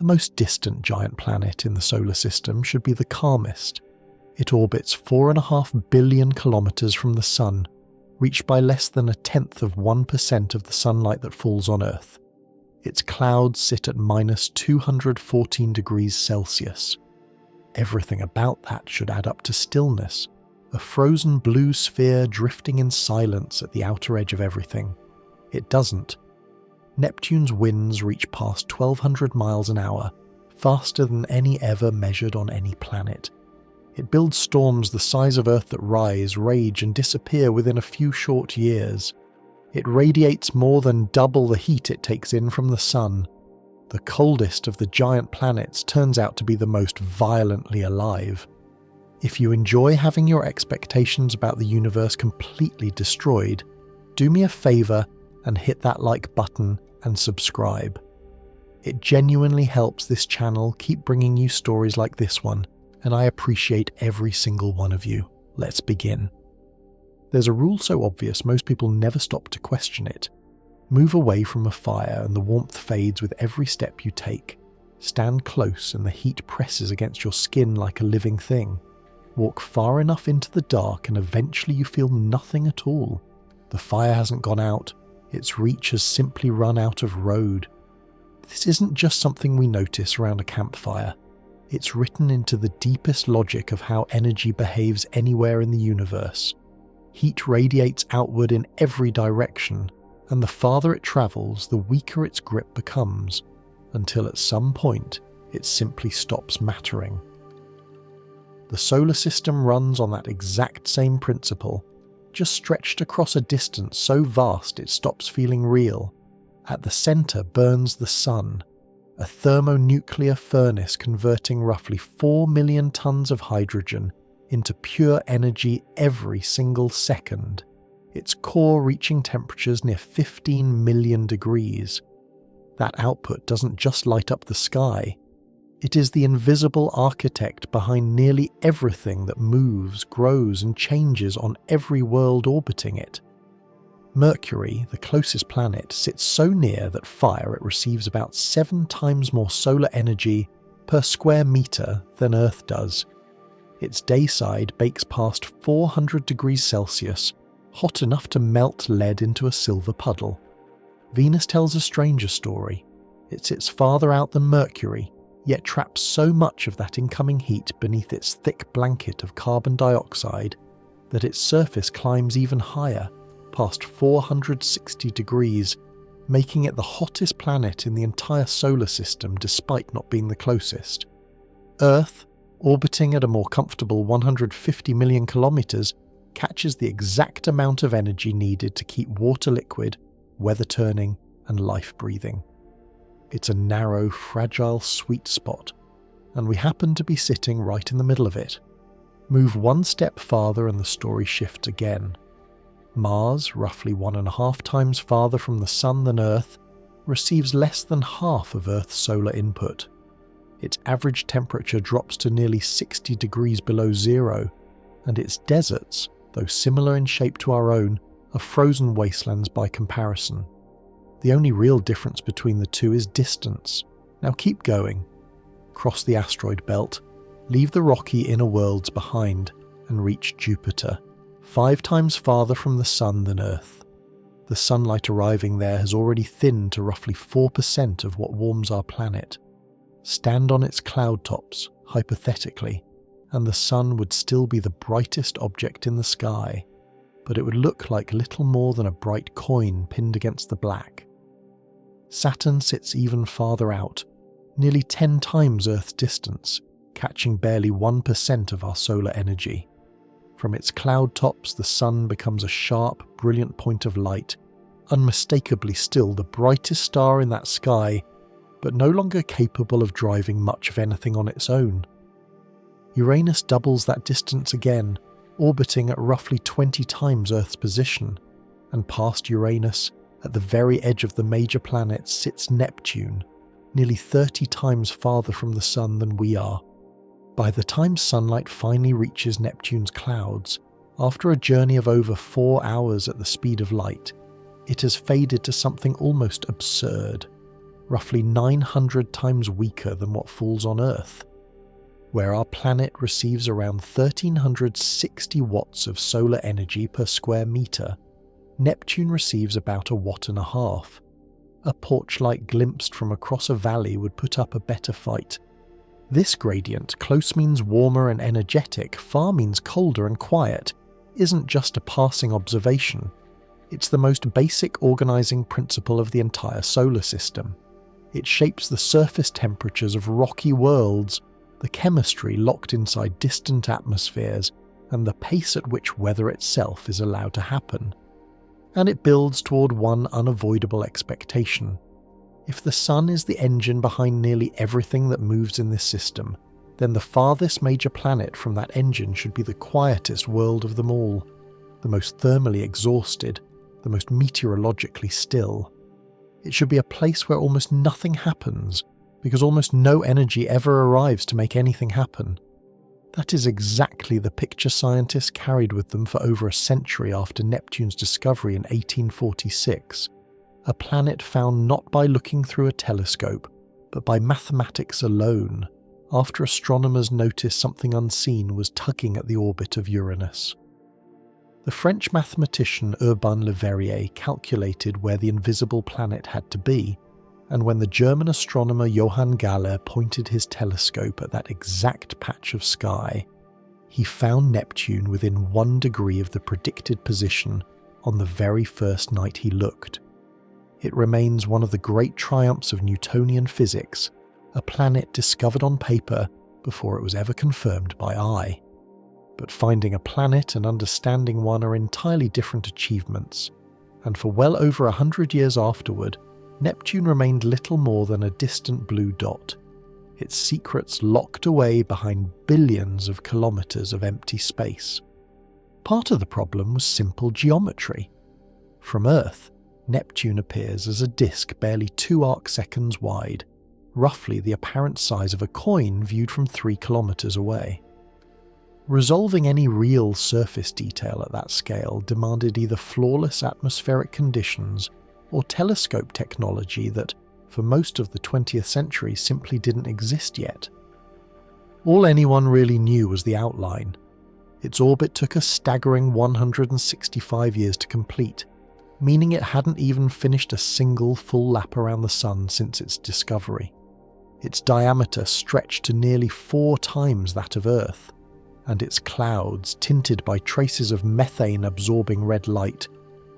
The most distant giant planet in the solar system should be the calmest. It orbits 4.5 billion kilometers from the Sun, reached by less than 0.1% of the sunlight that falls on Earth. Its clouds sit at -214 degrees Celsius. Everything about that should add up to stillness, a frozen blue sphere drifting in silence at the outer edge of everything. It doesn't. Neptune's winds reach past 1,200 miles an hour, faster than any ever measured on any planet. It builds storms the size of Earth that rise, rage, and disappear within a few short years. It radiates more than double the heat it takes in from the Sun. The coldest of the giant planets turns out to be the most violently alive. If you enjoy having your expectations about the universe completely destroyed, do me a favour and hit that like button and subscribe. It genuinely helps this channel keep bringing you stories like this one, and I appreciate every single one of you. Let's begin. There's a rule so obvious most people never stop to question it. Move away from a fire and the warmth fades with every step you take. Stand close and the heat presses against your skin like a living thing. Walk far enough into the dark and eventually you feel nothing at all. The fire hasn't gone out. Its reach has simply run out of road. This isn't just something we notice around a campfire. It's written into the deepest logic of how energy behaves anywhere in the universe. Heat radiates outward in every direction, and the farther it travels, the weaker its grip becomes, until at some point it simply stops mattering. The solar system runs on that exact same principle, just stretched across a distance so vast it stops feeling real. At the centre burns the Sun, a thermonuclear furnace converting roughly 4 million tons of hydrogen into pure energy every single second, its core reaching temperatures near 15 million degrees. That output doesn't just light up the sky. It is the invisible architect behind nearly everything that moves, grows, and changes on every world orbiting it. Mercury, the closest planet, sits so near that fire it receives about 7 times more solar energy per square metre than Earth does. Its day side bakes past 400 degrees Celsius, hot enough to melt lead into a silver puddle. Venus tells a stranger story. It sits farther out than Mercury, yet traps so much of that incoming heat beneath its thick blanket of carbon dioxide that its surface climbs even higher, past 460 degrees, making it the hottest planet in the entire solar system despite not being the closest. Earth, orbiting at a more comfortable 150 million kilometers, catches the exact amount of energy needed to keep water liquid, weather turning, and life breathing. It's a narrow, fragile sweet spot, and we happen to be sitting right in the middle of it. Move one step farther and the story shifts again. Mars, roughly 1.5 times farther from the Sun than Earth, receives less than half of Earth's solar input. Its average temperature drops to nearly 60 degrees below zero, and its deserts, though similar in shape to our own, are frozen wastelands by comparison. The only real difference between the two is distance. Now keep going. Cross the asteroid belt, leave the rocky inner worlds behind, and reach Jupiter, 5 times farther from the Sun than Earth. The sunlight arriving there has already thinned to roughly 4% of what warms our planet. Stand on its cloud tops, hypothetically, and the Sun would still be the brightest object in the sky, but it would look like little more than a bright coin pinned against the black. Saturn sits even farther out, nearly 10 times Earth's distance, catching barely 1% of our solar energy. From its cloud tops, the Sun becomes a sharp, brilliant point of light, unmistakably still the brightest star in that sky, but no longer capable of driving much of anything on its own. Uranus doubles that distance again, orbiting at roughly 20 times Earth's position, and past Uranus, at the very edge of the major planets, sits Neptune, nearly 30 times farther from the Sun than we are. By the time sunlight finally reaches Neptune's clouds, after a journey of over 4 hours at the speed of light, it has faded to something almost absurd. roughly 900 times weaker than what falls on Earth. Where our planet receives around 1,360 watts of solar energy per square metre, Neptune receives about 1.5 watts. A porch-light glimpsed from across a valley would put up a better fight. This gradient, close means warmer and energetic, far means colder and quiet, isn't just a passing observation. It's the most basic organising principle of the entire solar system. It shapes the surface temperatures of rocky worlds, the chemistry locked inside distant atmospheres, and the pace at which weather itself is allowed to happen. And it builds toward one unavoidable expectation. If the Sun is the engine behind nearly everything that moves in this system, then the farthest major planet from that engine should be the quietest world of them all, the most thermally exhausted, the most meteorologically still. It should be a place where almost nothing happens, because almost no energy ever arrives to make anything happen. That is exactly the picture scientists carried with them for over a century after Neptune's discovery in 1846, a planet found not by looking through a telescope, but by mathematics alone, after astronomers noticed something unseen was tugging at the orbit of Uranus. The French mathematician Urbain Le Verrier calculated where the invisible planet had to be, and when the German astronomer Johann Galle pointed his telescope at that exact patch of sky, he found Neptune within 1 degree of the predicted position on the very first night he looked. It remains one of the great triumphs of Newtonian physics, a planet discovered on paper before it was ever confirmed by eye. But finding a planet and understanding one are entirely different achievements, and for well over 100 years afterward, Neptune remained little more than a distant blue dot, its secrets locked away behind billions of kilometres of empty space. Part of the problem was simple geometry. From Earth, Neptune appears as a disk barely 2 arc-seconds wide, roughly the apparent size of a coin viewed from 3 kilometres away. Resolving any real surface detail at that scale demanded either flawless atmospheric conditions or telescope technology that, for most of the 20th century, simply didn't exist yet. All anyone really knew was the outline. Its orbit took a staggering 165 years to complete, meaning it hadn't even finished a single full lap around the Sun since its discovery. Its diameter stretched to nearly 4 times that of Earth, and its clouds, tinted by traces of methane-absorbing red light,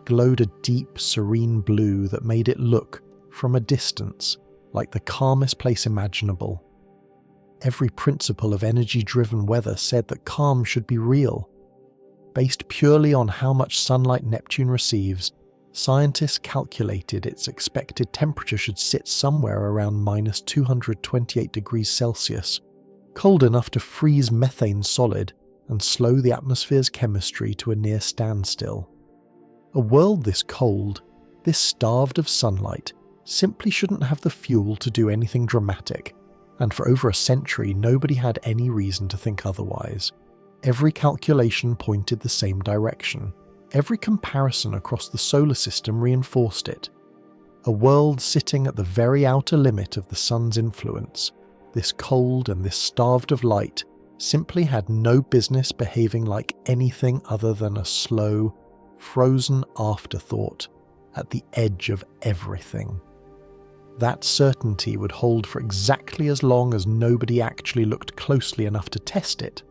glowed a deep, serene blue that made it look, from a distance, like the calmest place imaginable. Every principle of energy-driven weather said that calm should be real. Based purely on how much sunlight Neptune receives, scientists calculated its expected temperature should sit somewhere around -228 degrees Celsius, cold enough to freeze methane solid and slow the atmosphere's chemistry to a near standstill. A world this cold, this starved of sunlight, simply shouldn't have the fuel to do anything dramatic, and for over a century nobody had any reason to think otherwise. Every calculation pointed the same direction. Every comparison across the solar system reinforced it. A world sitting at the very outer limit of the Sun's influence, this cold and this starved of light, simply had no business behaving like anything other than a slow, frozen afterthought at the edge of everything. That certainty would hold for exactly as long as nobody actually looked closely enough to test it.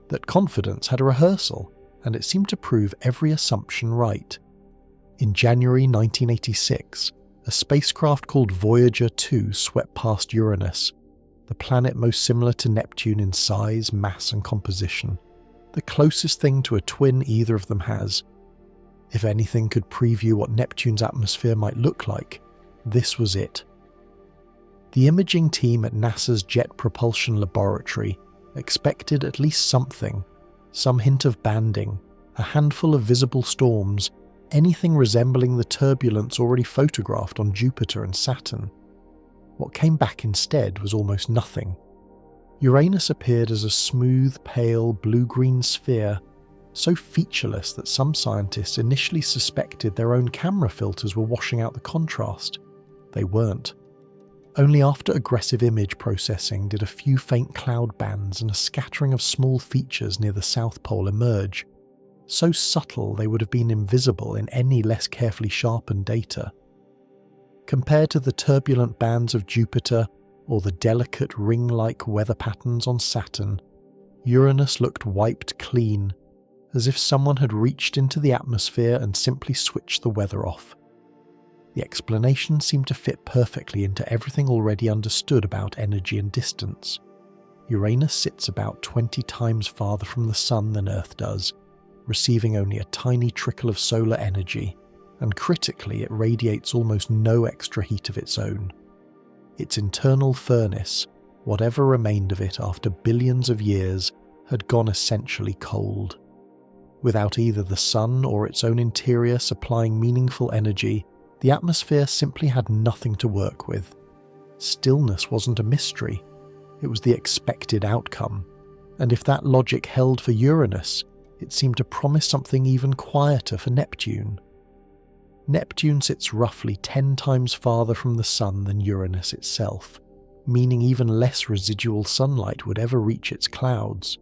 That confidence had a rehearsal, and it seemed to prove every assumption right. In January 1986, a spacecraft called Voyager 2 swept past Uranus, the planet most similar to Neptune in size, mass and composition, the closest thing to a twin either of them has. If anything could preview what Neptune's atmosphere might look like, this was it. The imaging team at NASA's Jet Propulsion Laboratory expected at least something, some hint of banding, a handful of visible storms, anything resembling the turbulence already photographed on Jupiter and Saturn. What came back instead was almost nothing. Uranus appeared as a smooth, pale, blue-green sphere, so featureless that some scientists initially suspected their own camera filters were washing out the contrast. They weren't. Only after aggressive image processing did a few faint cloud bands and a scattering of small features near the South Pole emerge, so subtle they would have been invisible in any less carefully sharpened data. Compared to the turbulent bands of Jupiter or the delicate ring-like weather patterns on Saturn, Uranus looked wiped clean, as if someone had reached into the atmosphere and simply switched the weather off. The explanation seemed to fit perfectly into everything already understood about energy and distance. Uranus sits about 20 times farther from the Sun than Earth does, receiving only a tiny trickle of solar energy, and critically it radiates almost no extra heat of its own. Its internal furnace, whatever remained of it after billions of years, had gone essentially cold. Without either the Sun or its own interior supplying meaningful energy, the atmosphere simply had nothing to work with. Stillness wasn't a mystery, it was the expected outcome, and if that logic held for Uranus, it seemed to promise something even quieter for Neptune. Neptune sits roughly 10 times farther from the Sun than Uranus itself, meaning even less residual sunlight would ever reach its clouds.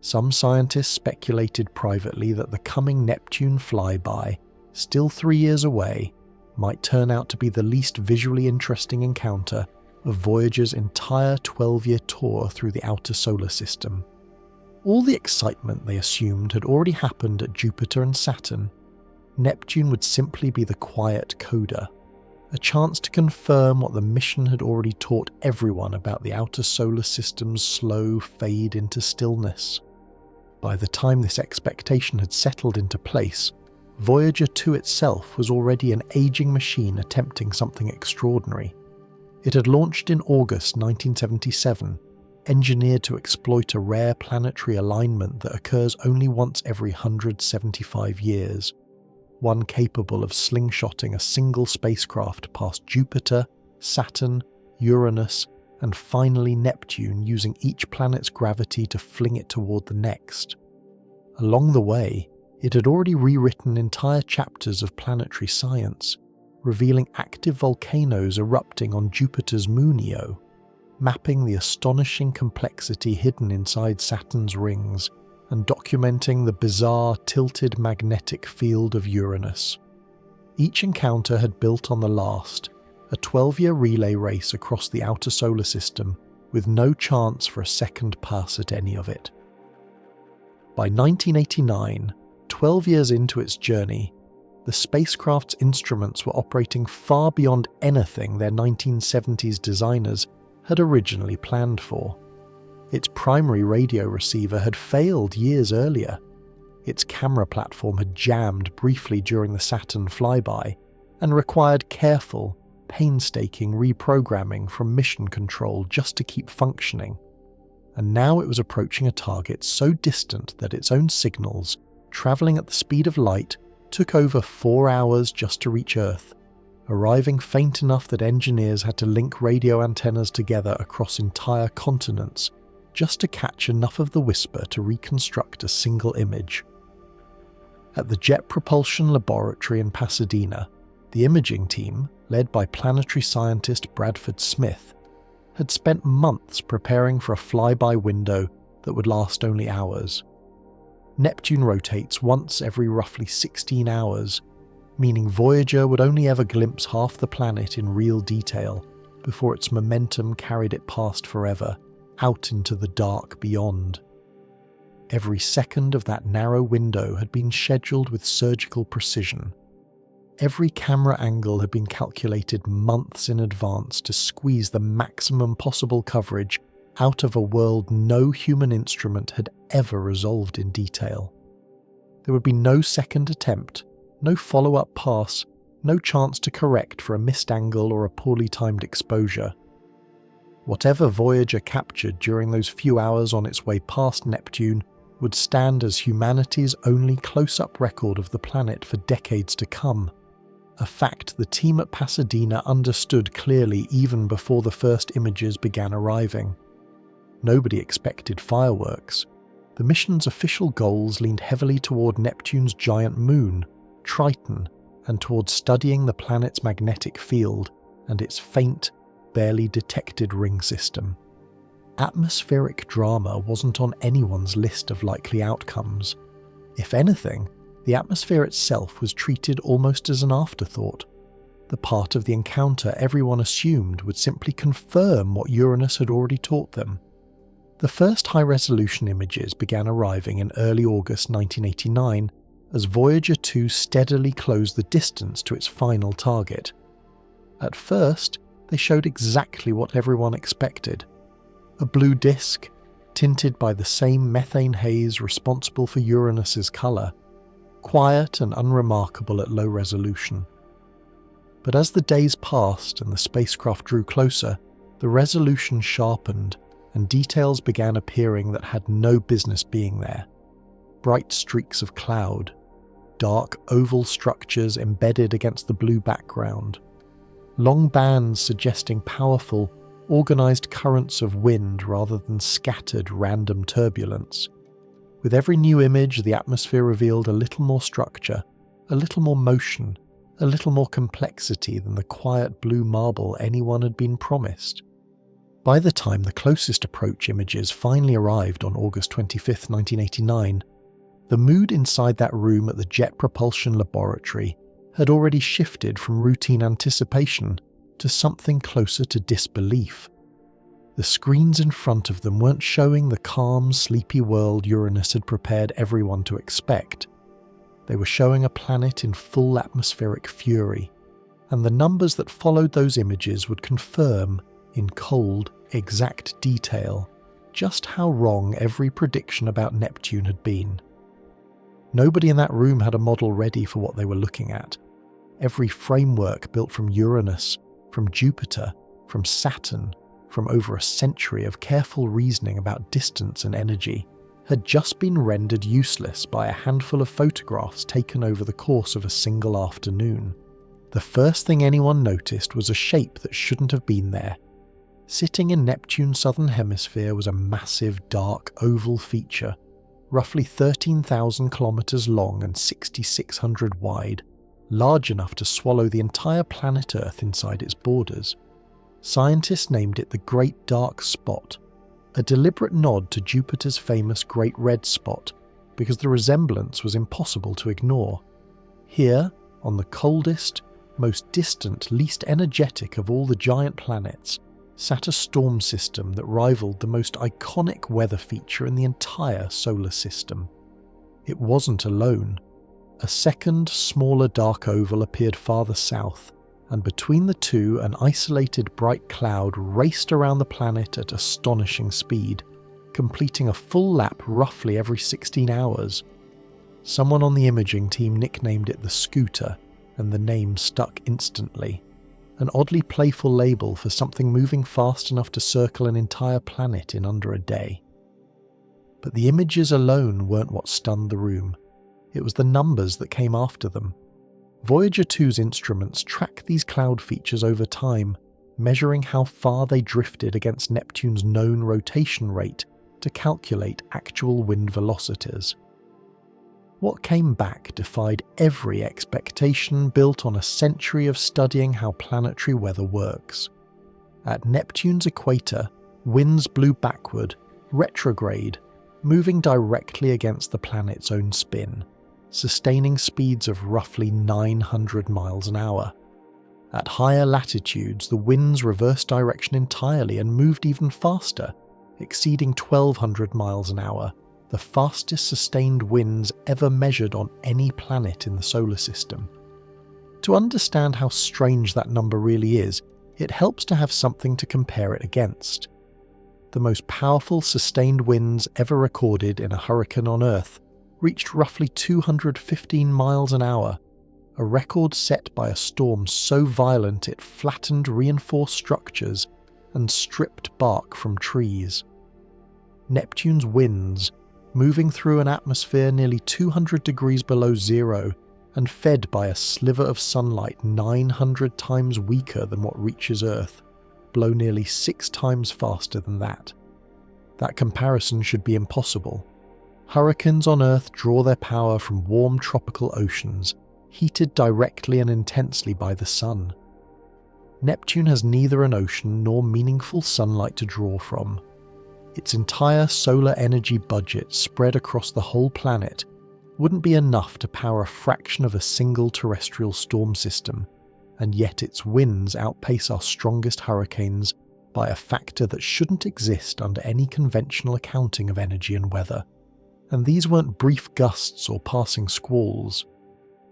Some scientists speculated privately that the coming Neptune flyby, still 3 years away, might turn out to be the least visually interesting encounter of Voyager's entire 12-year tour through the outer solar system. All the excitement they assumed had already happened at Jupiter and Saturn. Neptune would simply be the quiet coda, a chance to confirm what the mission had already taught everyone about the outer solar system's slow fade into stillness. By the time this expectation had settled into place, Voyager 2 itself was already an aging machine attempting something extraordinary. It had launched in August 1977, engineered to exploit a rare planetary alignment that occurs only once every 175 years, one capable of slingshotting a single spacecraft past Jupiter, Saturn, Uranus, and finally Neptune, using each planet's gravity to fling it toward the next. Along the way, it had already rewritten entire chapters of planetary science, revealing active volcanoes erupting on Jupiter's moon Io, mapping the astonishing complexity hidden inside Saturn's rings, and documenting the bizarre tilted magnetic field of Uranus. Each encounter had built on the last, a 12-year relay race across the outer solar system, with no chance for a second pass at any of it. By 1989, 12 years into its journey, the spacecraft's instruments were operating far beyond anything their 1970s designers had originally planned for. Its primary radio receiver had failed years earlier. Its camera platform had jammed briefly during the Saturn flyby and required careful, painstaking reprogramming from mission control just to keep functioning. And now it was approaching a target so distant that its own signals, travelling at the speed of light, took over 4 hours just to reach Earth, arriving faint enough that engineers had to link radio antennas together across entire continents just to catch enough of the whisper to reconstruct a single image. At the Jet Propulsion Laboratory in Pasadena, the imaging team, led by planetary scientist Bradford Smith, had spent months preparing for a flyby window that would last only hours. Neptune rotates once every roughly 16 hours, meaning Voyager would only ever glimpse half the planet in real detail before its momentum carried it past forever, out into the dark beyond. Every second of that narrow window had been scheduled with surgical precision. Every camera angle had been calculated months in advance to squeeze the maximum possible coverage out of a world no human instrument had ever resolved in detail. There would be no second attempt, no follow-up pass, no chance to correct for a missed angle or a poorly timed exposure. Whatever Voyager captured during those few hours on its way past Neptune would stand as humanity's only close-up record of the planet for decades to come, a fact the team at Pasadena understood clearly even before the first images began arriving. Nobody expected fireworks. The mission's official goals leaned heavily toward Neptune's giant moon, Triton, and toward studying the planet's magnetic field and its faint, barely detected ring system. Atmospheric drama wasn't on anyone's list of likely outcomes. If anything, the atmosphere itself was treated almost as an afterthought, the part of the encounter everyone assumed would simply confirm what Uranus had already taught them. The first high-resolution images began arriving in early August 1989 as Voyager 2 steadily closed the distance to its final target. At first, they showed exactly what everyone expected: a blue disk, tinted by the same methane haze responsible for Uranus's colour, quiet and unremarkable at low resolution. But as the days passed and the spacecraft drew closer, the resolution sharpened and details began appearing that had no business being there. Bright streaks of cloud, dark oval structures embedded against the blue background, long bands suggesting powerful, organised currents of wind rather than scattered random turbulence. With every new image, the atmosphere revealed a little more structure, a little more motion, a little more complexity than the quiet blue marble anyone had been promised. By the time the closest approach images finally arrived on August 25, 1989, the mood inside that room at the Jet Propulsion Laboratory had already shifted from routine anticipation to something closer to disbelief. The screens in front of them weren't showing the calm, sleepy world Uranus had prepared everyone to expect. They were showing a planet in full atmospheric fury, and the numbers that followed those images would confirm, in cold, exact detail, just how wrong every prediction about Neptune had been. Nobody in that room had a model ready for what they were looking at. Every framework built from Uranus, from Jupiter, from Saturn, from over a century of careful reasoning about distance and energy, had just been rendered useless by a handful of photographs taken over the course of a single afternoon. The first thing anyone noticed was a shape that shouldn't have been there. Sitting in Neptune's southern hemisphere was a massive, dark, oval feature, roughly 13,000 kilometers long and 6,600 wide, large enough to swallow the entire planet Earth inside its borders. Scientists named it the Great Dark Spot, a deliberate nod to Jupiter's famous Great Red Spot, because the resemblance was impossible to ignore. Here, on the coldest, most distant, least energetic of all the giant planets, sat a storm system that rivaled the most iconic weather feature in the entire solar system. It wasn't alone. A second, smaller dark oval appeared farther south, and between the two an isolated bright cloud raced around the planet at astonishing speed, completing a full lap roughly every 16 hours. Someone on the imaging team nicknamed it the Scooter, and the name stuck instantly. An oddly playful label for something moving fast enough to circle an entire planet in under a day. But the images alone weren't what stunned the room. It was the numbers that came after them. Voyager 2's instruments track these cloud features over time, measuring how far they drifted against Neptune's known rotation rate to calculate actual wind velocities. What came back defied every expectation built on a century of studying how planetary weather works. At Neptune's equator, winds blew backward, retrograde, moving directly against the planet's own spin, sustaining speeds of roughly 900 miles an hour. At higher latitudes, the winds reversed direction entirely and moved even faster, exceeding 1,200 miles an hour, the fastest sustained winds ever measured on any planet in the solar system. To understand how strange that number really is, it helps to have something to compare it against. The most powerful sustained winds ever recorded in a hurricane on Earth reached roughly 215 miles an hour, a record set by a storm so violent it flattened reinforced structures and stripped bark from trees. Neptune's winds, moving through an atmosphere nearly 200 degrees below zero and fed by a sliver of sunlight 900 times weaker than what reaches Earth, blow nearly 6 times faster than that. That comparison should be impossible. Hurricanes on Earth draw their power from warm tropical oceans, heated directly and intensely by the sun. Neptune has neither an ocean nor meaningful sunlight to draw from. Its entire solar energy budget spread across the whole planet wouldn't be enough to power a fraction of a single terrestrial storm system, and yet its winds outpace our strongest hurricanes by a factor that shouldn't exist under any conventional accounting of energy and weather. And these weren't brief gusts or passing squalls.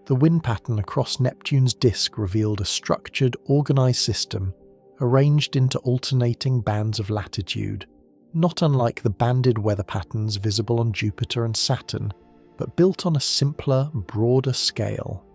The wind pattern across Neptune's disk revealed a structured, organised system arranged into alternating bands of latitude, not unlike the banded weather patterns visible on Jupiter and Saturn, but built on a simpler, broader scale.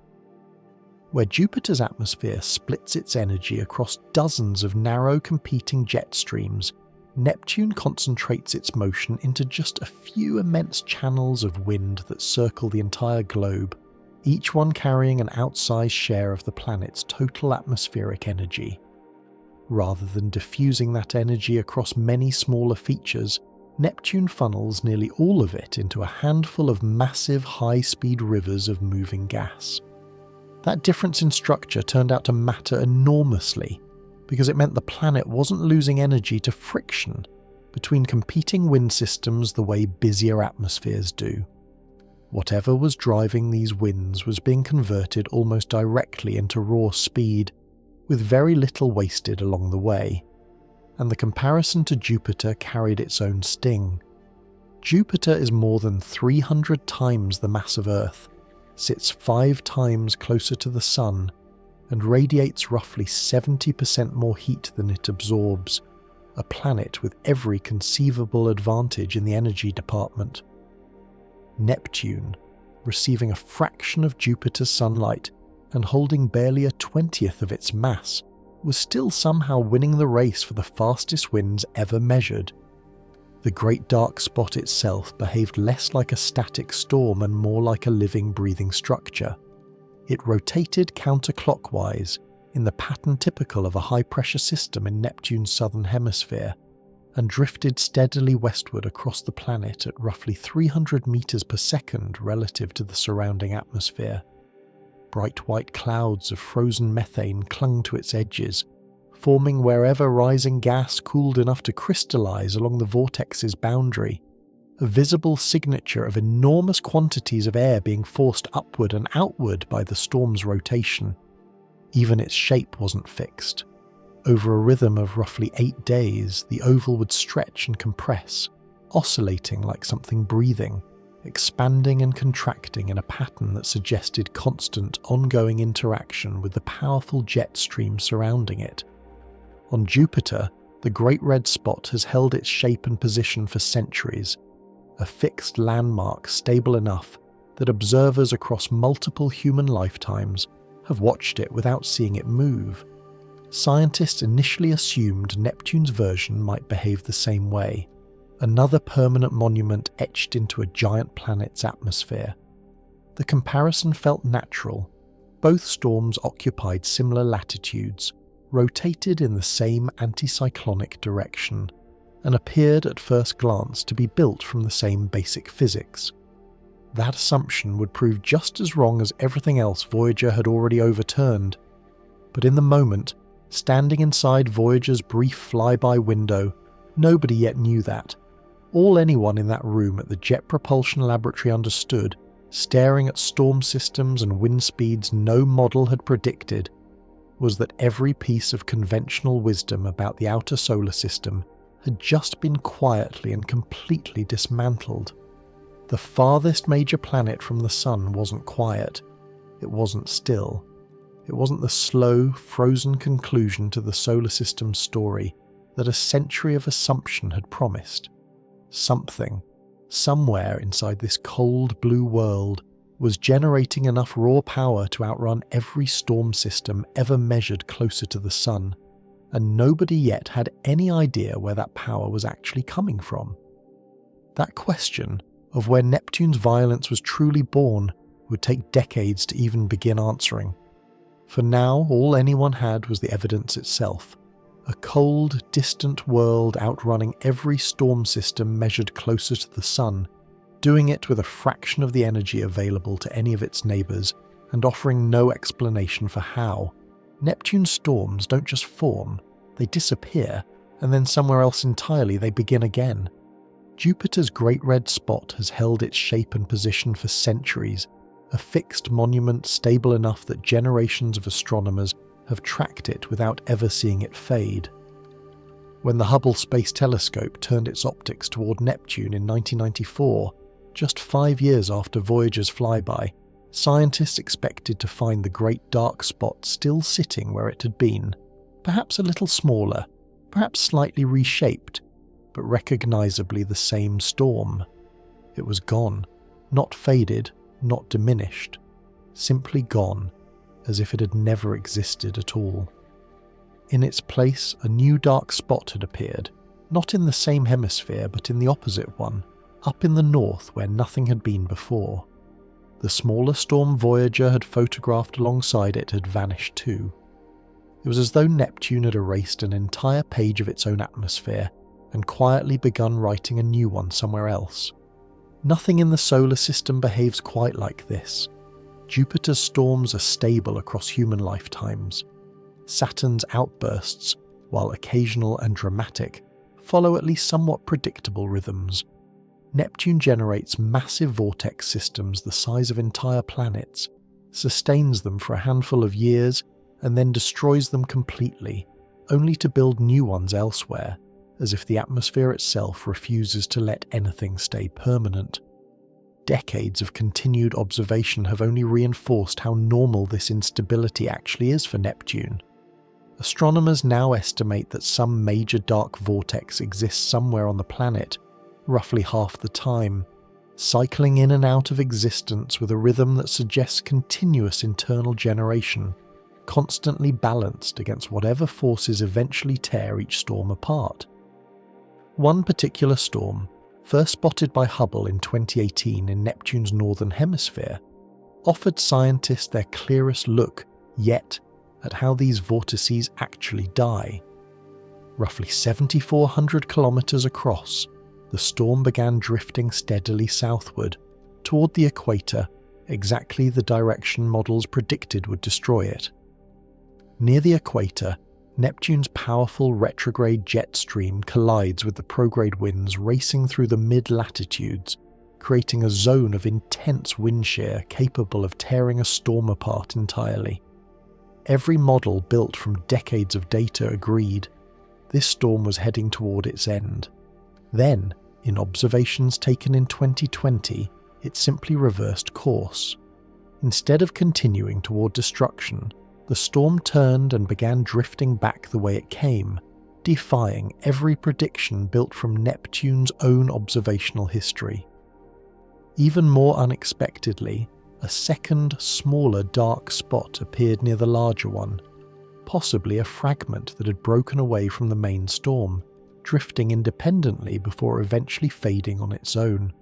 Where Jupiter's atmosphere splits its energy across dozens of narrow competing jet streams, Neptune concentrates its motion into just a few immense channels of wind that circle the entire globe, each one carrying an outsized share of the planet's total atmospheric energy. Rather than diffusing that energy across many smaller features, Neptune funnels nearly all of it into a handful of massive high-speed rivers of moving gas. That difference in structure turned out to matter enormously, because it meant the planet wasn't losing energy to friction between competing wind systems the way busier atmospheres do. Whatever was driving these winds was being converted almost directly into raw speed, with very little wasted along the way. And the comparison to Jupiter carried its own sting. Jupiter is more than 300 times the mass of Earth, sits 5 times closer to the Sun, and radiates roughly 70% more heat than it absorbs, a planet with every conceivable advantage in the energy department. Neptune, receiving a fraction of Jupiter's sunlight and holding barely a 20th of its mass, was still somehow winning the race for the fastest winds ever measured. The Great Dark Spot itself behaved less like a static storm and more like a living, breathing structure. It rotated counterclockwise in the pattern typical of a high-pressure system in Neptune's southern hemisphere, and drifted steadily westward across the planet at roughly 300 meters per second relative to the surrounding atmosphere. Bright white clouds of frozen methane clung to its edges, forming wherever rising gas cooled enough to crystallize along the vortex's boundary, a visible signature of enormous quantities of air being forced upward and outward by the storm's rotation. Even its shape wasn't fixed. Over a rhythm of roughly 8 days, the oval would stretch and compress, oscillating like something breathing, expanding and contracting in a pattern that suggested constant, ongoing interaction with the powerful jet stream surrounding it. On Jupiter, the Great Red Spot has held its shape and position for centuries, a fixed landmark stable enough that observers across multiple human lifetimes have watched it without seeing it move. Scientists initially assumed Neptune's version might behave the same way, another permanent monument etched into a giant planet's atmosphere. The comparison felt natural. Both storms occupied similar latitudes, rotated in the same anticyclonic direction, and appeared at first glance to be built from the same basic physics. That assumption would prove just as wrong as everything else Voyager had already overturned. But in the moment, standing inside Voyager's brief flyby window, nobody yet knew that. All anyone in that room at the Jet Propulsion Laboratory understood, staring at storm systems and wind speeds no model had predicted, was that every piece of conventional wisdom about the outer solar system had just been quietly and completely dismantled. The farthest major planet from the Sun wasn't quiet. It wasn't still. It wasn't the slow, frozen conclusion to the solar system's story that a century of assumption had promised. Something, somewhere inside this cold blue world, was generating enough raw power to outrun every storm system ever measured closer to the Sun, and nobody yet had any idea where that power was actually coming from. That question of where Neptune's violence was truly born would take decades to even begin answering. For now, all anyone had was the evidence itself. A cold, distant world outrunning every storm system measured closer to the Sun, doing it with a fraction of the energy available to any of its neighbours, and offering no explanation for how, Neptune's storms don't just form, they disappear, and then somewhere else entirely they begin again. Jupiter's Great Red Spot has held its shape and position for centuries, a fixed monument stable enough that generations of astronomers have tracked it without ever seeing it fade. When the Hubble Space Telescope turned its optics toward Neptune in 1994, just 5 years after Voyager's flyby, scientists expected to find the Great Dark Spot still sitting where it had been, perhaps a little smaller, perhaps slightly reshaped, but recognisably the same storm. It was gone, not faded, not diminished, simply gone, as if it had never existed at all. In its place, a new dark spot had appeared, not in the same hemisphere but in the opposite one, up in the north where nothing had been before. The smaller storm Voyager had photographed alongside it had vanished too. It was as though Neptune had erased an entire page of its own atmosphere and quietly begun writing a new one somewhere else. Nothing in the solar system behaves quite like this. Jupiter's storms are stable across human lifetimes. Saturn's outbursts, while occasional and dramatic, follow at least somewhat predictable rhythms. Neptune generates massive vortex systems the size of entire planets, sustains them for a handful of years, and then destroys them completely, only to build new ones elsewhere, as if the atmosphere itself refuses to let anything stay permanent. Decades of continued observation have only reinforced how normal this instability actually is for Neptune. Astronomers now estimate that some major dark vortex exists somewhere on the planet, roughly half the time, cycling in and out of existence with a rhythm that suggests continuous internal generation, constantly balanced against whatever forces eventually tear each storm apart. One particular storm, first spotted by Hubble in 2018 in Neptune's northern hemisphere, offered scientists their clearest look yet at how these vortices actually die. Roughly 7,400 kilometers across, the storm began drifting steadily southward, toward the equator, exactly the direction models predicted would destroy it. Near the equator, Neptune's powerful retrograde jet stream collides with the prograde winds racing through the mid-latitudes, creating a zone of intense wind shear capable of tearing a storm apart entirely. Every model built from decades of data agreed this storm was heading toward its end. Then, in observations taken in 2020, it simply reversed course. Instead of continuing toward destruction, the storm turned and began drifting back the way it came, defying every prediction built from Neptune's own observational history. Even more unexpectedly, a second, smaller dark spot appeared near the larger one, possibly a fragment that had broken away from the main storm, drifting independently before eventually fading on its own.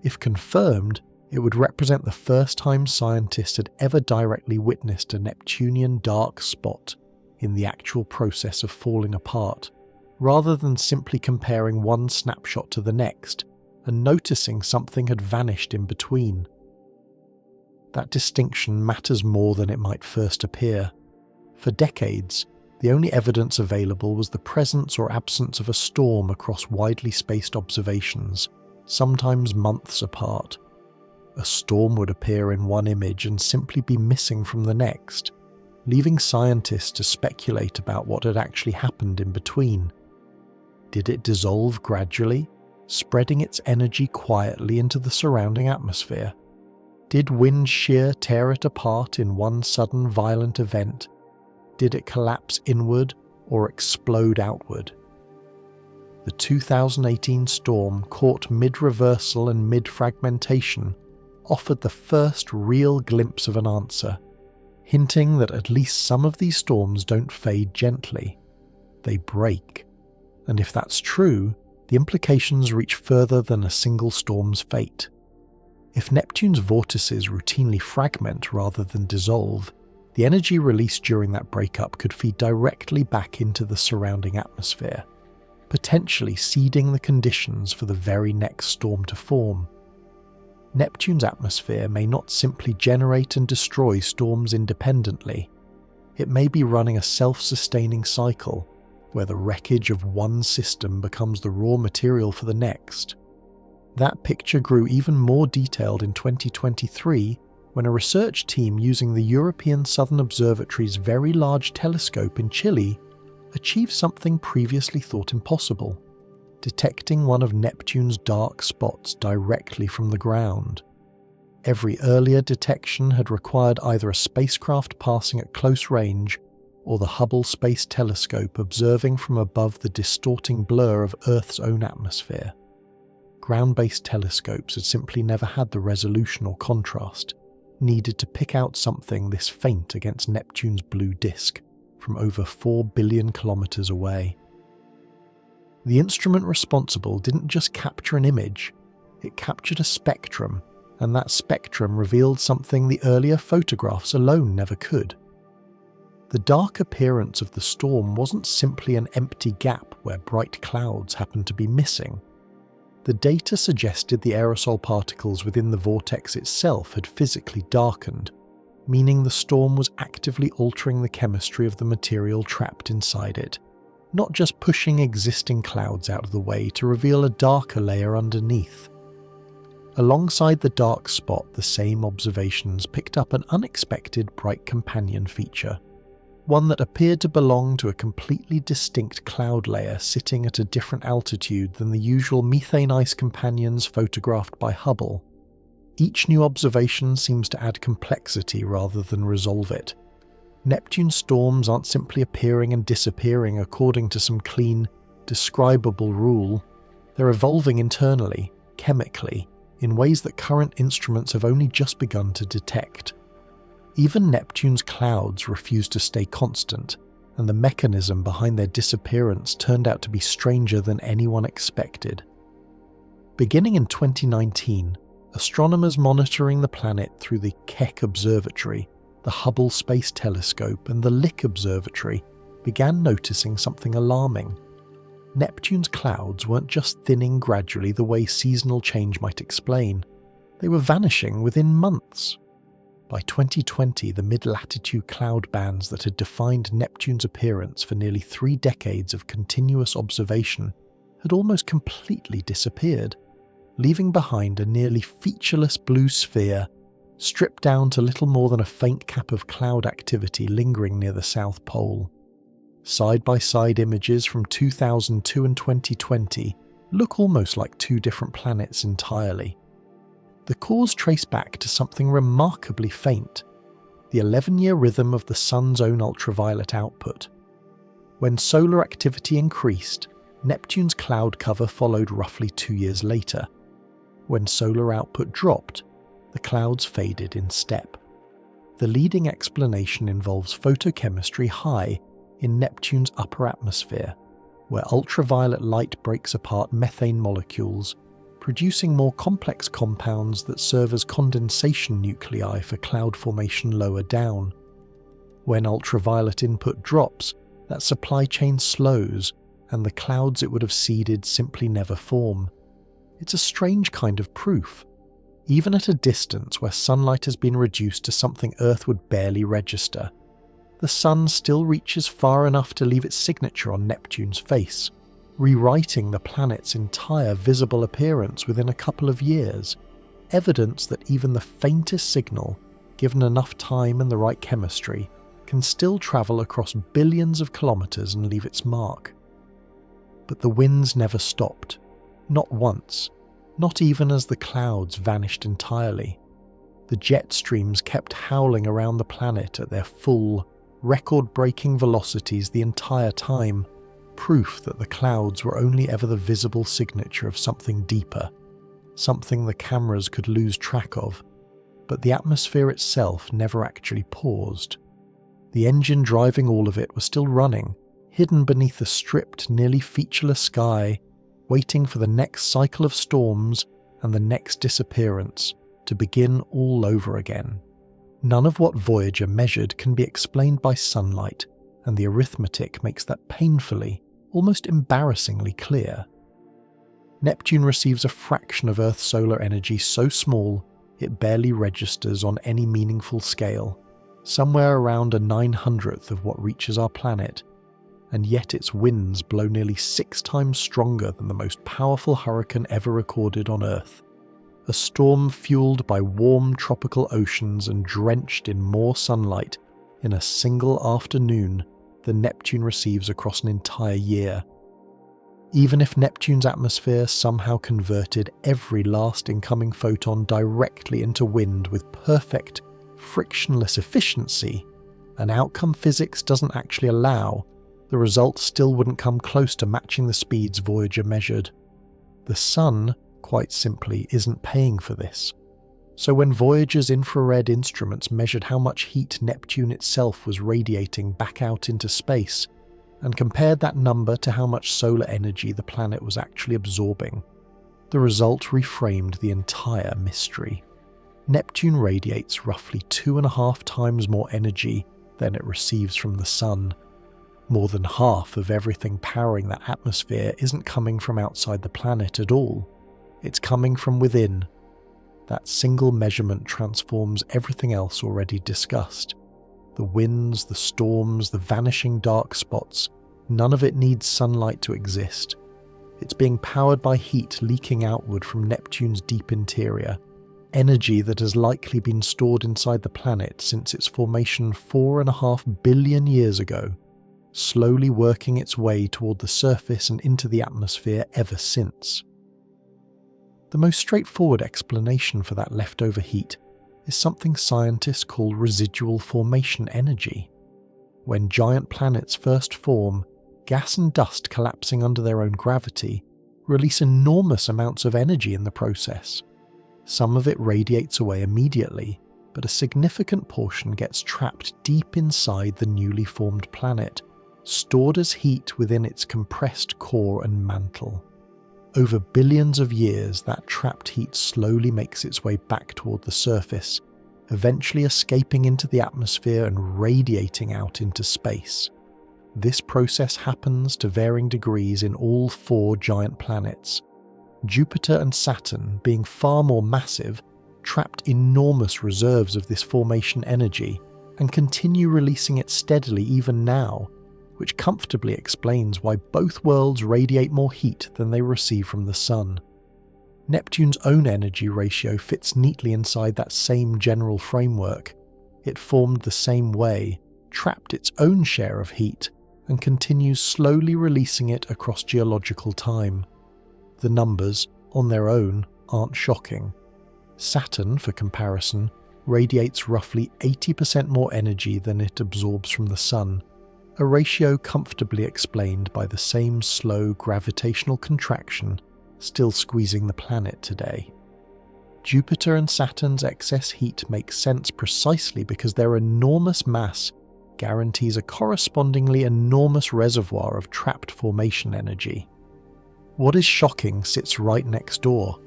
If confirmed, it would represent the first time scientists had ever directly witnessed a Neptunian dark spot in the actual process of falling apart, rather than simply comparing one snapshot to the next and noticing something had vanished in between. That distinction matters more than it might first appear. For decades, the only evidence available was the presence or absence of a storm across widely spaced observations, sometimes months apart. A storm would appear in one image and simply be missing from the next, leaving scientists to speculate about what had actually happened in between. Did it dissolve gradually, spreading its energy quietly into the surrounding atmosphere? Did wind shear tear it apart in one sudden violent event? Did it collapse inward or explode outward? The 2018 storm, caught mid-reversal and mid-fragmentation, offered the first real glimpse of an answer, hinting that at least some of these storms don't fade gently. They break. And if that's true, the implications reach further than a single storm's fate. If Neptune's vortices routinely fragment rather than dissolve, the energy released during that breakup could feed directly back into the surrounding atmosphere, potentially seeding the conditions for the very next storm to form. Neptune's atmosphere may not simply generate and destroy storms independently. It may be running a self-sustaining cycle, where the wreckage of one system becomes the raw material for the next. That picture grew even more detailed in 2023 when a research team using the European Southern Observatory's Very Large Telescope in Chile achieved something previously thought impossible, detecting one of Neptune's dark spots directly from the ground. Every earlier detection had required either a spacecraft passing at close range or the Hubble Space Telescope observing from above the distorting blur of Earth's own atmosphere. Ground-based telescopes had simply never had the resolution or contrast needed to pick out something this faint against Neptune's blue disk from over 4 billion kilometers away. The instrument responsible didn't just capture an image, it captured a spectrum, and that spectrum revealed something the earlier photographs alone never could. The dark appearance of the storm wasn't simply an empty gap where bright clouds happened to be missing. The data suggested the aerosol particles within the vortex itself had physically darkened, meaning the storm was actively altering the chemistry of the material trapped inside it, not just pushing existing clouds out of the way to reveal a darker layer underneath. Alongside the dark spot, the same observations picked up an unexpected bright companion feature, one that appeared to belong to a completely distinct cloud layer sitting at a different altitude than the usual methane ice companions photographed by Hubble. Each new observation seems to add complexity rather than resolve it. Neptune's storms aren't simply appearing and disappearing according to some clean, describable rule. They're evolving internally, chemically, in ways that current instruments have only just begun to detect. Even Neptune's clouds refuse to stay constant, and the mechanism behind their disappearance turned out to be stranger than anyone expected. Beginning in 2019, astronomers monitoring the planet through the Keck Observatory, the Hubble Space Telescope, and the Lick Observatory began noticing something alarming. Neptune's clouds weren't just thinning gradually the way seasonal change might explain. They were vanishing within months. By 2020, the mid-latitude cloud bands that had defined Neptune's appearance for nearly 3 decades of continuous observation had almost completely disappeared, leaving behind a nearly featureless blue sphere, stripped down to little more than a faint cap of cloud activity lingering near the South Pole. Side-by-side images from 2002 and 2020 look almost like 2 different planets entirely. The cause traced back to something remarkably faint, the 11-year rhythm of the sun's own ultraviolet output. When solar activity increased, Neptune's cloud cover followed roughly 2 years later. When solar output dropped, the clouds faded in step. The leading explanation involves photochemistry high in Neptune's upper atmosphere, where ultraviolet light breaks apart methane molecules, producing more complex compounds that serve as condensation nuclei for cloud formation lower down. When ultraviolet input drops, that supply chain slows, and the clouds it would have seeded simply never form. It's a strange kind of proof. Even at a distance where sunlight has been reduced to something Earth would barely register, the sun still reaches far enough to leave its signature on Neptune's face, rewriting the planet's entire visible appearance within a couple of years, evidence that even the faintest signal, given enough time and the right chemistry, can still travel across billions of kilometers and leave its mark. But the winds never stopped, not once, not even as the clouds vanished entirely. The jet streams kept howling around the planet at their full, record-breaking velocities the entire time, proof that the clouds were only ever the visible signature of something deeper, something the cameras could lose track of, but the atmosphere itself never actually paused. The engine driving all of it was still running, hidden beneath a stripped, nearly featureless sky, waiting for the next cycle of storms and the next disappearance to begin all over again. None of what Voyager measured can be explained by sunlight, and the arithmetic makes that painfully, almost embarrassingly clear. Neptune receives a fraction of Earth's solar energy so small it barely registers on any meaningful scale, somewhere around a 900th of what reaches our planet, and yet its winds blow nearly 6 times stronger than the most powerful hurricane ever recorded on Earth. A storm fueled by warm tropical oceans and drenched in more sunlight in a single afternoon than Neptune receives across an entire year. Even if Neptune's atmosphere somehow converted every last incoming photon directly into wind with perfect, frictionless efficiency, an outcome physics doesn't actually allow, the result still wouldn't come close to matching the speeds Voyager measured. The Sun, quite simply, isn't paying for this. So when Voyager's infrared instruments measured how much heat Neptune itself was radiating back out into space, and compared that number to how much solar energy the planet was actually absorbing, the result reframed the entire mystery. Neptune radiates roughly 2.5 times more energy than it receives from the Sun. More than half of everything powering that atmosphere isn't coming from outside the planet at all. It's coming from within. That single measurement transforms everything else already discussed. The winds, the storms, the vanishing dark spots, none of it needs sunlight to exist. It's being powered by heat leaking outward from Neptune's deep interior, energy that has likely been stored inside the planet since its formation 4.5 billion years ago, slowly working its way toward the surface and into the atmosphere ever since. The most straightforward explanation for that leftover heat is something scientists call residual formation energy. When giant planets first form, gas and dust collapsing under their own gravity release enormous amounts of energy in the process. Some of it radiates away immediately, but a significant portion gets trapped deep inside the newly formed planet, stored as heat within its compressed core and mantle. Over billions of years, that trapped heat slowly makes its way back toward the surface, eventually escaping into the atmosphere and radiating out into space. This process happens to varying degrees in all 4 giant planets. Jupiter and Saturn, being far more massive, trapped enormous reserves of this formation energy and continue releasing it steadily even now, which comfortably explains why both worlds radiate more heat than they receive from the Sun. Neptune's own energy ratio fits neatly inside that same general framework. It formed the same way, trapped its own share of heat, and continues slowly releasing it across geological time. The numbers, on their own, aren't shocking. Saturn, for comparison, radiates roughly 80% more energy than it absorbs from the Sun, a ratio comfortably explained by the same slow gravitational contraction still squeezing the planet today. Jupiter and Saturn's excess heat makes sense precisely because their enormous mass guarantees a correspondingly enormous reservoir of trapped formation energy. What is shocking sits right next door.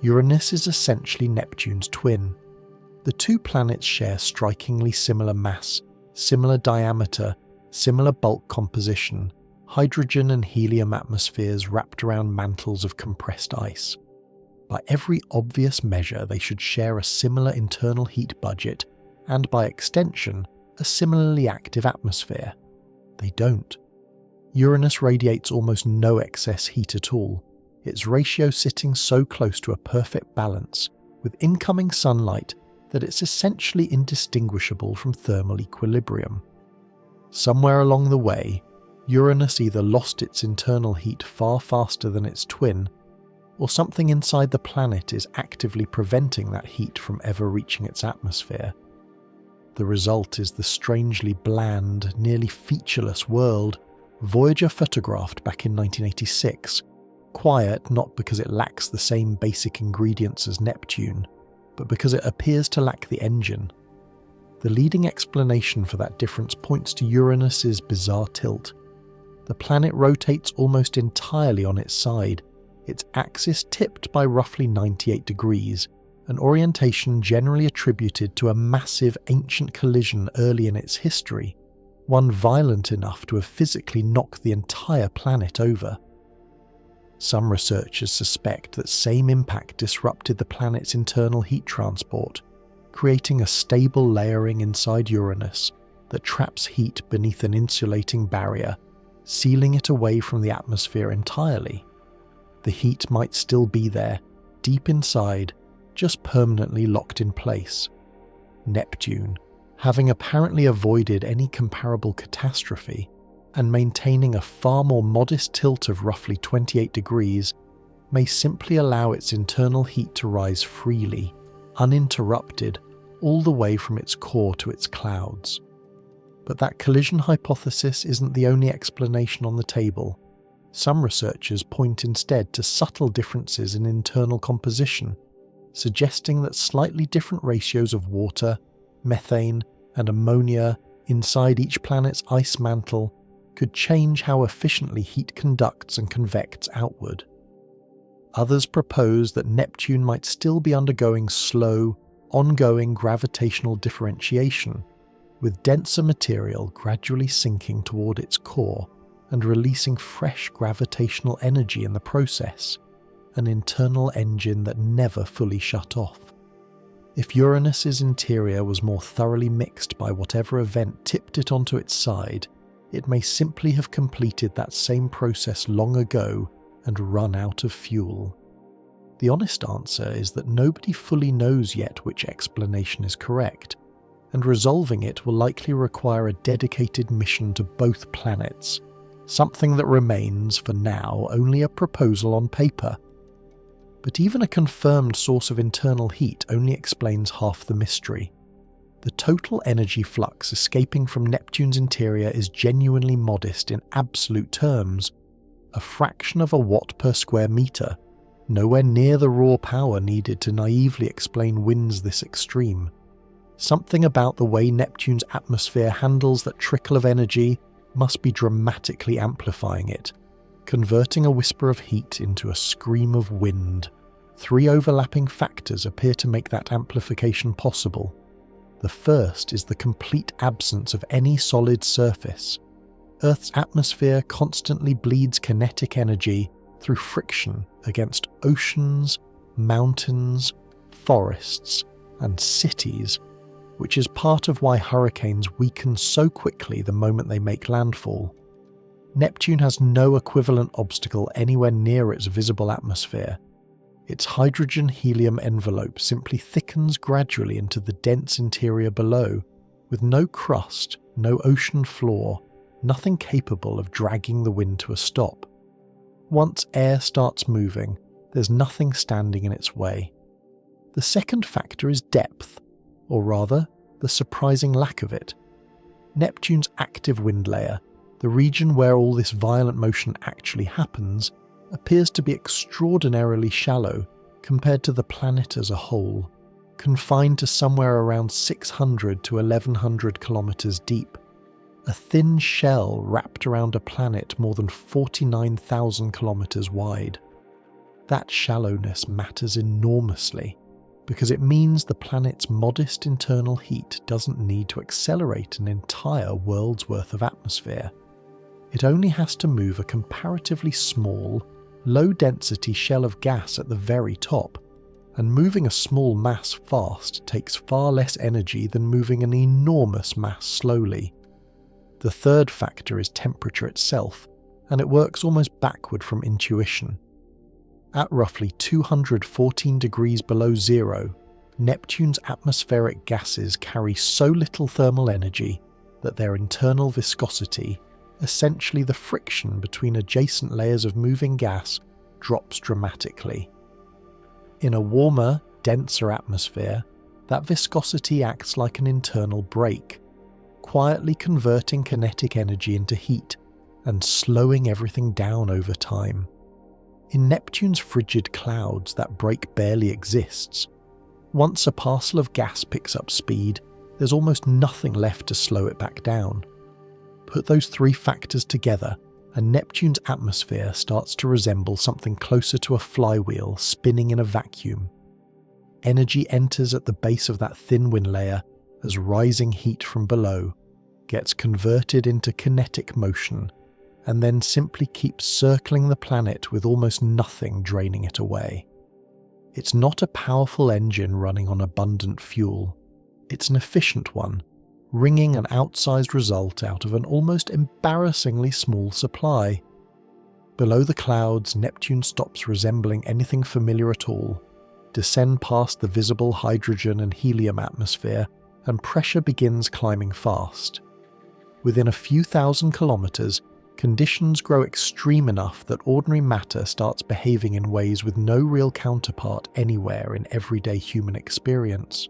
Uranus is essentially Neptune's twin. The 2 planets share strikingly similar mass, similar diameter, similar bulk composition, hydrogen and helium atmospheres wrapped around mantles of compressed ice. By every obvious measure, they should share a similar internal heat budget and, by extension, a similarly active atmosphere. They don't. Uranus radiates almost no excess heat at all, its ratio sitting so close to a perfect balance with incoming sunlight that it's essentially indistinguishable from thermal equilibrium. Somewhere along the way, Uranus either lost its internal heat far faster than its twin, or something inside the planet is actively preventing that heat from ever reaching its atmosphere. The result is the strangely bland, nearly featureless world Voyager photographed back in 1986, quiet not because it lacks the same basic ingredients as Neptune, but because it appears to lack the engine. The leading explanation for that difference points to Uranus's bizarre tilt. The planet rotates almost entirely on its side, its axis tipped by roughly 98 degrees, an orientation generally attributed to a massive ancient collision early in its history, one violent enough to have physically knocked the entire planet over. Some researchers suspect that same impact disrupted the planet's internal heat transport, creating a stable layering inside Uranus that traps heat beneath an insulating barrier, sealing it away from the atmosphere entirely. The heat might still be there, deep inside, just permanently locked in place. Neptune, having apparently avoided any comparable catastrophe and maintaining a far more modest tilt of roughly 28 degrees, may simply allow its internal heat to rise freely, uninterrupted, all the way from its core to its clouds. But that collision hypothesis isn't the only explanation on the table. Some researchers point instead to subtle differences in internal composition, suggesting that slightly different ratios of water, methane, and ammonia inside each planet's ice mantle could change how efficiently heat conducts and convects outward. Others propose that Neptune might still be undergoing slow, ongoing gravitational differentiation, with denser material gradually sinking toward its core and releasing fresh gravitational energy in the process, an internal engine that never fully shut off. If Uranus's interior was more thoroughly mixed by whatever event tipped it onto its side, it may simply have completed that same process long ago and run out of fuel. The honest answer is that nobody fully knows yet which explanation is correct, and resolving it will likely require a dedicated mission to both planets, something that remains, for now, only a proposal on paper. But even a confirmed source of internal heat only explains half the mystery. The total energy flux escaping from Neptune's interior is genuinely modest in absolute terms, a fraction of a watt per square meter, nowhere near the raw power needed to naively explain winds this extreme. Something about the way Neptune's atmosphere handles that trickle of energy must be dramatically amplifying it, converting a whisper of heat into a scream of wind. 3 overlapping factors appear to make that amplification possible. The first is the complete absence of any solid surface. Earth's atmosphere constantly bleeds kinetic energy through friction against oceans, mountains, forests, and cities, which is part of why hurricanes weaken so quickly the moment they make landfall. Neptune has no equivalent obstacle anywhere near its visible atmosphere. Its hydrogen-helium envelope simply thickens gradually into the dense interior below, with no crust, no ocean floor, nothing capable of dragging the wind to a stop. Once air starts moving, there's nothing standing in its way. The second factor is depth, or rather, the surprising lack of it. Neptune's active wind layer, the region where all this violent motion actually happens, appears to be extraordinarily shallow compared to the planet as a whole, confined to somewhere around 600 to 1100 kilometers deep. A thin shell wrapped around a planet more than 49,000 kilometers wide. That shallowness matters enormously, because it means the planet's modest internal heat doesn't need to accelerate an entire world's worth of atmosphere. It only has to move a comparatively small, low-density shell of gas at the very top, and moving a small mass fast takes far less energy than moving an enormous mass slowly. The third factor is temperature itself, and it works almost backward from intuition. At roughly 214 degrees below zero, Neptune's atmospheric gases carry so little thermal energy that their internal viscosity, essentially the friction between adjacent layers of moving gas, drops dramatically. In a warmer, denser atmosphere, that viscosity acts like an internal brake, quietly converting kinetic energy into heat and slowing everything down over time. In Neptune's frigid clouds, that brake barely exists. Once a parcel of gas picks up speed, there's almost nothing left to slow it back down. Put those 3 factors together, and Neptune's atmosphere starts to resemble something closer to a flywheel spinning in a vacuum. Energy enters at the base of that thin wind layer as rising heat from below gets converted into kinetic motion, and then simply keeps circling the planet with almost nothing draining it away. It's not a powerful engine running on abundant fuel. It's an efficient one, wringing an outsized result out of an almost embarrassingly small supply. Below the clouds, Neptune stops resembling anything familiar at all, descend past the visible hydrogen and helium atmosphere, and pressure begins climbing fast. Within a few thousand kilometers, conditions grow extreme enough that ordinary matter starts behaving in ways with no real counterpart anywhere in everyday human experience.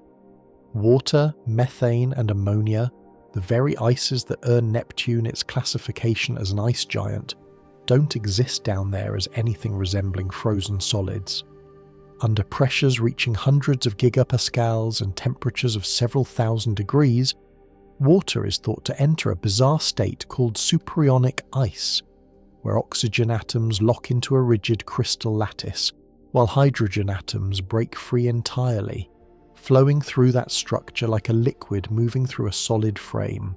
Water, methane, and ammonia, the very ices that earn Neptune its classification as an ice giant, don't exist down there as anything resembling frozen solids. Under pressures reaching hundreds of gigapascals and temperatures of several thousand degrees, water is thought to enter a bizarre state called superionic ice, where oxygen atoms lock into a rigid crystal lattice, while hydrogen atoms break free entirely, flowing through that structure like a liquid moving through a solid frame.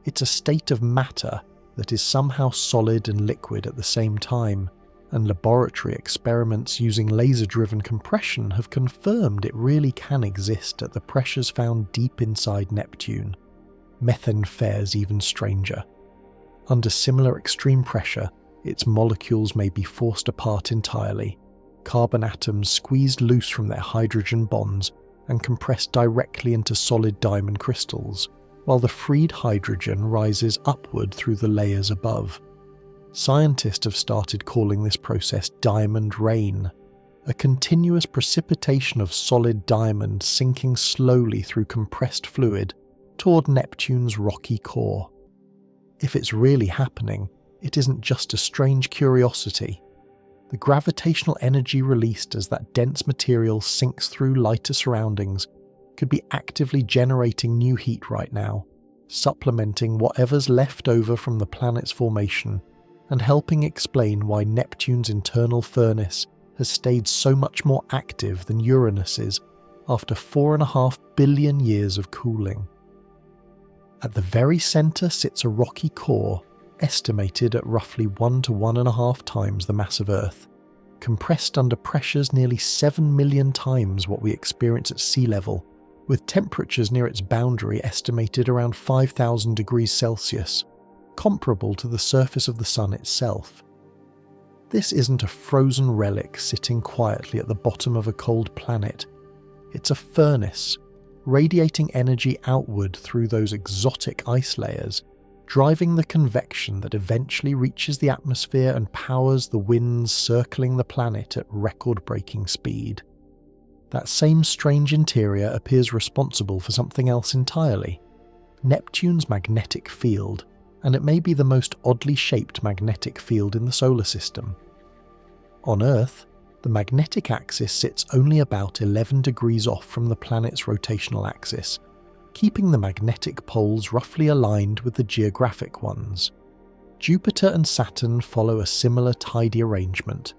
It's a state of matter that is somehow solid and liquid at the same time, and laboratory experiments using laser-driven compression have confirmed it really can exist at the pressures found deep inside Neptune. Methane fares even stranger. Under similar extreme pressure, its molecules may be forced apart entirely, carbon atoms squeezed loose from their hydrogen bonds and compressed directly into solid diamond crystals, while the freed hydrogen rises upward through the layers above. Scientists have started calling this process diamond rain, a continuous precipitation of solid diamond sinking slowly through compressed fluid toward Neptune's rocky core. If it's really happening, it isn't just a strange curiosity. The gravitational energy released as that dense material sinks through lighter surroundings could be actively generating new heat right now, supplementing whatever's left over from the planet's formation, and helping explain why Neptune's internal furnace has stayed so much more active than Uranus's after 4.5 billion years of cooling. At the very centre sits a rocky core, estimated at roughly 1 to 1.5 times the mass of Earth, compressed under pressures nearly 7 million times what we experience at sea level, with temperatures near its boundary estimated around 5,000 degrees Celsius, comparable to the surface of the Sun itself. This isn't a frozen relic sitting quietly at the bottom of a cold planet. It's a furnace, radiating energy outward through those exotic ice layers, driving the convection that eventually reaches the atmosphere and powers the winds circling the planet at record-breaking speed. That same strange interior appears responsible for something else entirely: Neptune's magnetic field, and it may be the most oddly shaped magnetic field in the solar system. On Earth, the magnetic axis sits only about 11 degrees off from the planet's rotational axis, keeping the magnetic poles roughly aligned with the geographic ones. Jupiter and Saturn follow a similar tidy arrangement.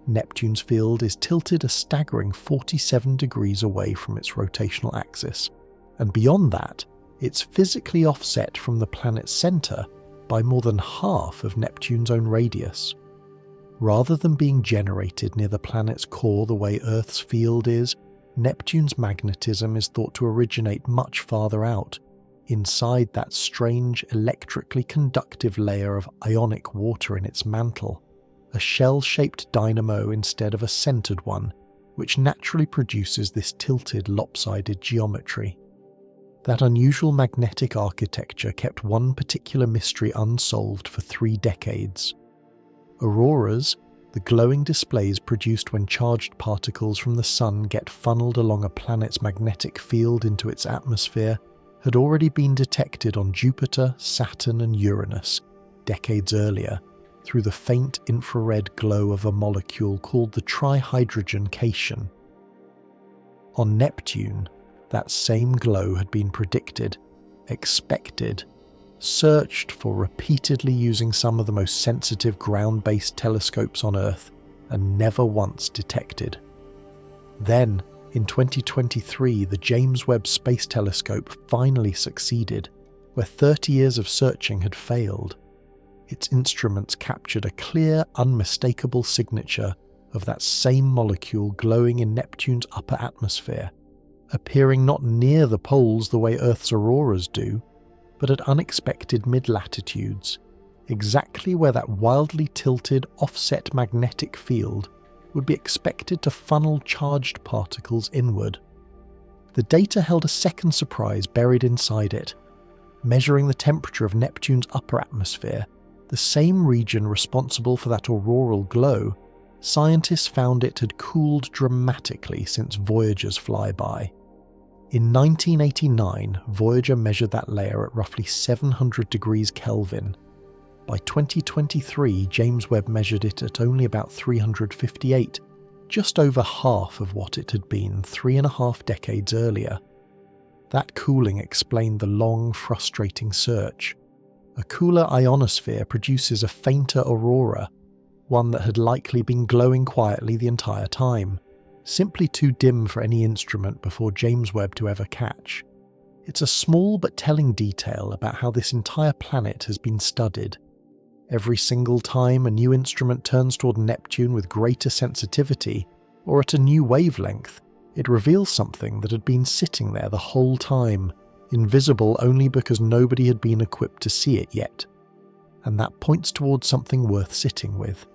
Neptune's field is tilted a staggering 47 degrees away from its rotational axis, and beyond that, it's physically offset from the planet's centre by more than half of Neptune's own radius. Rather than being generated near the planet's core the way Earth's field is, Neptune's magnetism is thought to originate much farther out, inside that strange electrically conductive layer of ionic water in its mantle, a shell-shaped dynamo instead of a centered one, which naturally produces this tilted, lopsided geometry. That unusual magnetic architecture kept one particular mystery unsolved for 3 decades. Auroras, the glowing displays produced when charged particles from the Sun get funneled along a planet's magnetic field into its atmosphere, had already been detected on Jupiter, Saturn and Uranus decades earlier through the faint infrared glow of a molecule called the trihydrogen cation. On Neptune, that same glow had been predicted, expected, searched for repeatedly using some of the most sensitive ground-based telescopes on Earth, and never once detected. Then, in 2023, the James Webb Space Telescope finally succeeded, where 30 years of searching had failed. Its instruments captured a clear, unmistakable signature of that same molecule glowing in Neptune's upper atmosphere, appearing not near the poles the way Earth's auroras do, but at unexpected mid-latitudes, exactly where that wildly tilted offset magnetic field would be expected to funnel charged particles inward. The data held a second surprise buried inside it. Measuring the temperature of Neptune's upper atmosphere, the same region responsible for that auroral glow, scientists found it had cooled dramatically since Voyager's flyby. In 1989, Voyager measured that layer at roughly 700 degrees Kelvin. By 2023, James Webb measured it at only about 358, just over half of what it had been 3.5 decades earlier. That cooling explained the long, frustrating search. A cooler ionosphere produces a fainter aurora, one that had likely been glowing quietly the entire time, simply too dim for any instrument before James Webb to ever catch. It's a small but telling detail about how this entire planet has been studied. Every single time a new instrument turns toward Neptune with greater sensitivity, or at a new wavelength, it reveals something that had been sitting there the whole time, invisible only because nobody had been equipped to see it yet. And that points towards something worth sitting with.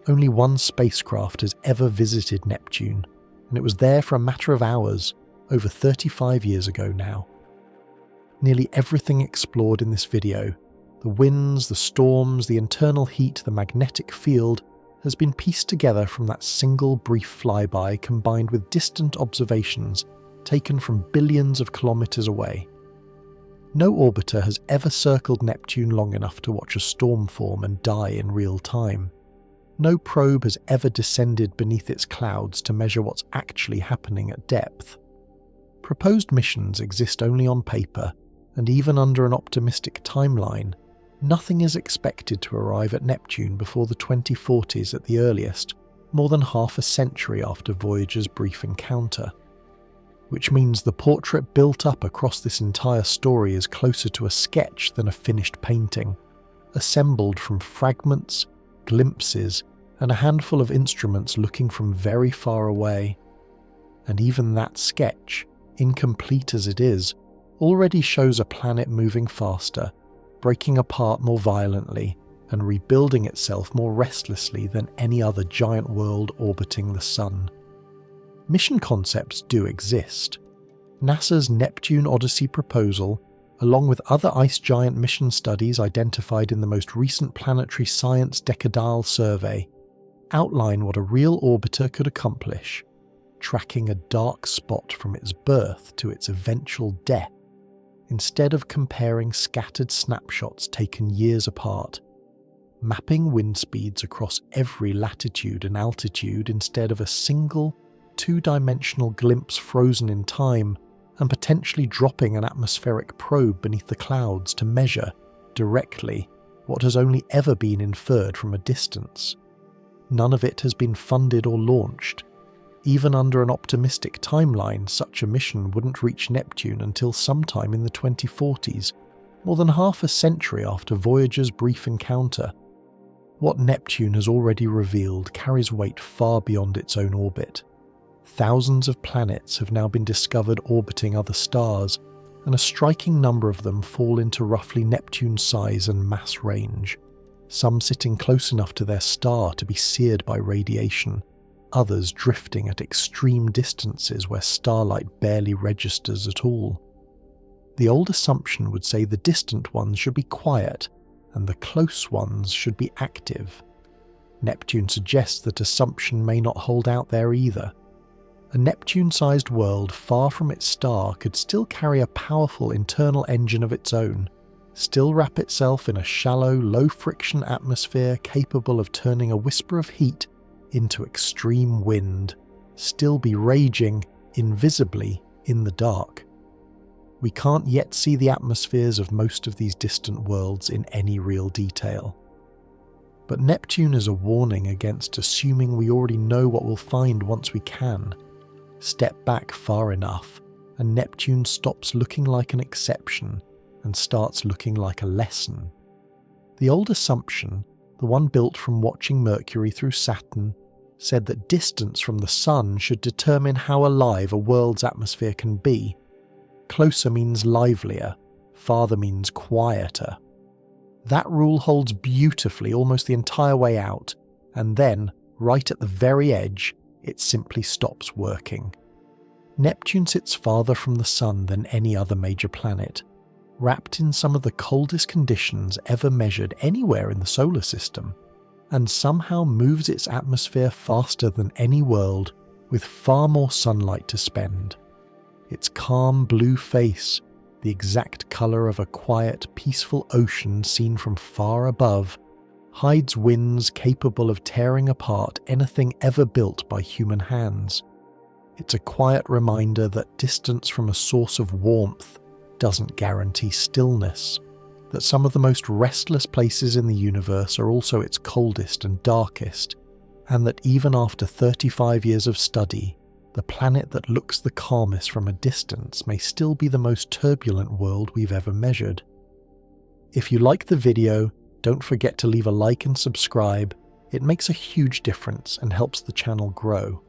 Only one spacecraft has ever visited Neptune, and it was there for a matter of hours, over 35 years ago now. Nearly everything explored in this video, the winds, the storms, the internal heat, the magnetic field, has been pieced together from that single brief flyby combined with distant observations taken from billions of kilometers away. No orbiter has ever circled Neptune long enough to watch a storm form and die in real time. No probe has ever descended beneath its clouds to measure what's actually happening at depth. Proposed missions exist only on paper, and even under an optimistic timeline, nothing is expected to arrive at Neptune before the 2040s at the earliest, more than half a century after Voyager's brief encounter. Which means the portrait built up across this entire story is closer to a sketch than a finished painting, assembled from fragments, glimpses, and a handful of instruments looking from very far away. And even that sketch, incomplete as it is, already shows a planet moving faster, breaking apart more violently, and rebuilding itself more restlessly than any other giant world orbiting the Sun. Mission concepts do exist. NASA's Neptune Odyssey proposal, along with other ice giant mission studies identified in the most recent Planetary Science Decadal survey, outline what a real orbiter could accomplish, tracking a dark spot from its birth to its eventual death, instead of comparing scattered snapshots taken years apart, mapping wind speeds across every latitude and altitude instead of a single, two-dimensional glimpse frozen in time, and potentially dropping an atmospheric probe beneath the clouds to measure, directly, what has only ever been inferred from a distance. None of it has been funded or launched. Even under an optimistic timeline, such a mission wouldn't reach Neptune until sometime in the 2040s, more than half a century after Voyager's brief encounter. What Neptune has already revealed carries weight far beyond its own orbit. Thousands of planets have now been discovered orbiting other stars, and a striking number of them fall into roughly Neptune's size and mass range, some sitting close enough to their star to be seared by radiation, others drifting at extreme distances where starlight barely registers at all. The old assumption would say the distant ones should be quiet, and the close ones should be active. Neptune suggests that assumption may not hold out there either. A Neptune-sized world far from its star could still carry a powerful internal engine of its own, still wrap itself in a shallow, low-friction atmosphere capable of turning a whisper of heat into extreme wind, still be raging, invisibly, in the dark. We can't yet see the atmospheres of most of these distant worlds in any real detail. But Neptune is a warning against assuming we already know what we'll find once we can. Step back far enough, and Neptune stops looking like an exception and starts looking like a lesson. The old assumption, the one built from watching Mercury through Saturn, said that distance from the Sun should determine how alive a world's atmosphere can be. Closer means livelier, farther means quieter. That rule holds beautifully almost the entire way out, and then, right at the very edge, it simply stops working. Neptune sits farther from the Sun than any other major planet, wrapped in some of the coldest conditions ever measured anywhere in the solar system, and somehow moves its atmosphere faster than any world, with far more sunlight to spend. Its calm blue face, the exact colour of a quiet, peaceful ocean seen from far above, hides winds capable of tearing apart anything ever built by human hands. It's a quiet reminder that distance from a source of warmth doesn't guarantee stillness, that some of the most restless places in the universe are also its coldest and darkest, and that even after 35 years of study, the planet that looks the calmest from a distance may still be the most turbulent world we've ever measured. If you like the video, don't forget to leave a like and subscribe. It makes a huge difference and helps the channel grow.